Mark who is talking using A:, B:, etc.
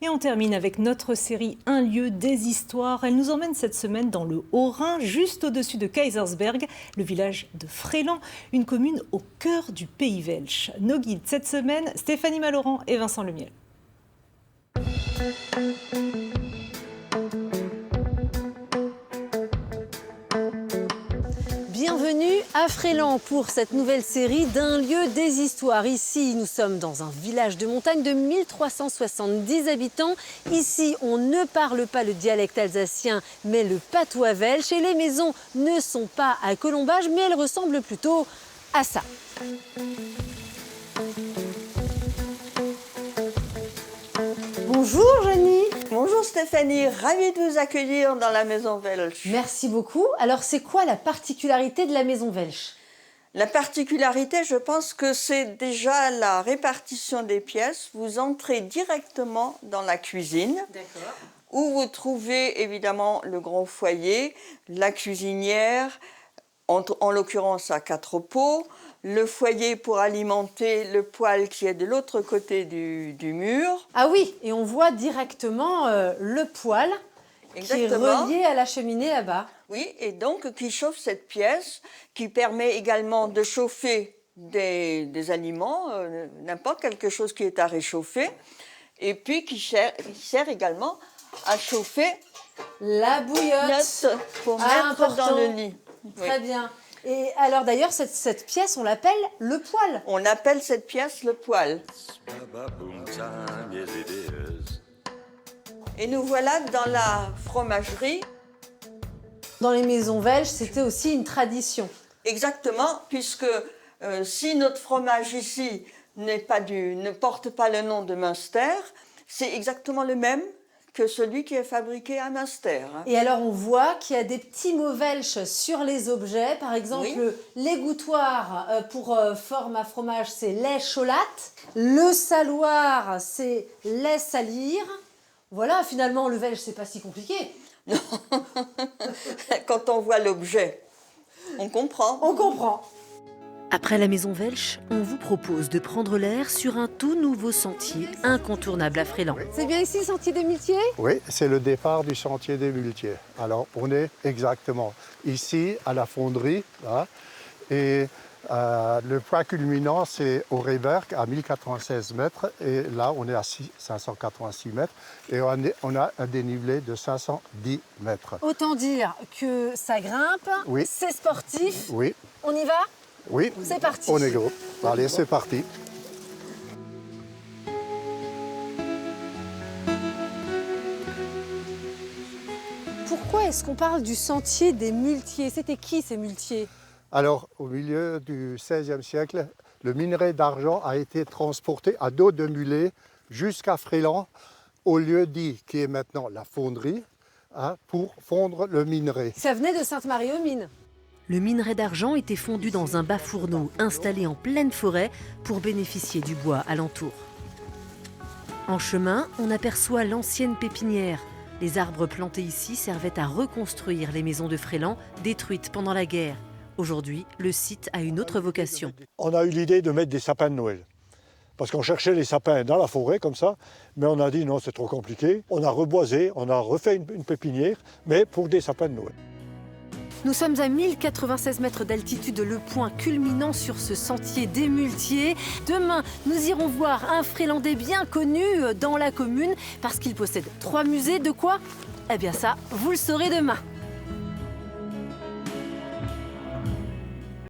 A: Et on termine avec notre série Un lieu des histoires. Elle nous emmène cette semaine dans le Haut-Rhin, juste au-dessus de Kaysersberg, le village de Fréland, une commune au cœur du pays welsh. Nos guides cette semaine, Stéphanie Malorand et Vincent Lemiel.
B: Bienvenue à Fréland pour cette nouvelle série d'Un lieu des histoires. Ici, nous sommes dans un village de montagne de 1370 habitants. Ici, on ne parle pas le dialecte alsacien, mais le patois welsh. Et les maisons ne sont pas à colombage, mais elles ressemblent plutôt à ça. Bonjour Jenny.
C: Bonjour Stéphanie, ravie de vous accueillir dans la maison welsh.
B: Merci beaucoup. Alors c'est quoi la particularité de la maison welsh?
C: La particularité, je pense que c'est déjà la répartition des pièces. Vous entrez directement dans la cuisine, où vous trouvez évidemment le grand foyer, la cuisinière, en l'occurrence à 4 pots, le foyer pour alimenter le poêle qui est de l'autre côté du mur.
B: Ah oui, et on voit directement le poêle qui est relié à la cheminée là-bas.
C: Oui, et donc qui chauffe cette pièce, qui permet également de chauffer des aliments, n'importe quelque chose qui est à réchauffer, et puis qui sert également à chauffer
B: la bouillotte
C: pour mettre dans le lit.
B: Très bien. Et alors d'ailleurs, cette pièce, on l'appelle le poêle.
C: On appelle cette pièce le poêle. Et nous voilà dans la fromagerie.
B: Dans les maisons welsh, c'était aussi une tradition.
C: Exactement, puisque si notre fromage ici ne porte pas le nom de Münster, c'est exactement le même que celui qui est fabriqué à Münster.
B: Et alors on voit qu'il y a des petits mots welsh sur les objets. Par exemple, l'égouttoir pour forme à fromage, c'est lait cholat. Le saloir, c'est lait salir. Voilà, finalement, le welsh, c'est pas si compliqué.
C: Non. Quand on voit l'objet, on comprend.
B: On comprend.
D: Après la maison welsh, on vous propose de prendre l'air sur un tout nouveau sentier incontournable à Fréland.
B: C'est bien ici le sentier des Muletiers?
E: Oui, c'est le départ du sentier des Muletiers. Alors, on est exactement ici, à la fonderie, là, et le point culminant, c'est au Reberg, à 1096 mètres, et là, on est à 586 mètres, et on a un dénivelé de 510 mètres.
B: Autant dire que ça grimpe, c'est sportif.
E: Oui.
B: On y va?
E: Oui,
B: c'est parti.
E: On est go. Allez, c'est parti.
B: Pourquoi est-ce qu'on parle du sentier des Muletiers? C'était qui ces Muletiers?
E: Alors, au milieu du XVIe siècle, le minerai d'argent a été transporté à dos de mulet jusqu'à Fréland, au lieu dit qui est maintenant la fonderie, pour fondre le minerai.
B: Ça venait de Sainte-Marie-aux-Mines.
D: Le minerai d'argent était fondu dans un bas-fourneau installé en pleine forêt pour bénéficier du bois alentour. En chemin, on aperçoit l'ancienne pépinière. Les arbres plantés ici servaient à reconstruire les maisons de Fréland détruites pendant la guerre. Aujourd'hui, le site a une autre vocation.
F: On a eu l'idée de mettre des sapins de Noël. Parce qu'on cherchait les sapins dans la forêt comme ça, mais on a dit non, c'est trop compliqué. On a reboisé, on a refait une pépinière, mais pour des sapins de Noël.
D: Nous sommes à 1096 mètres d'altitude, le point culminant sur ce sentier des Muletiers. Demain, nous irons voir un Frélandais bien connu dans la commune parce qu'il possède 3 musées. De quoi? Eh bien ça, vous le saurez demain.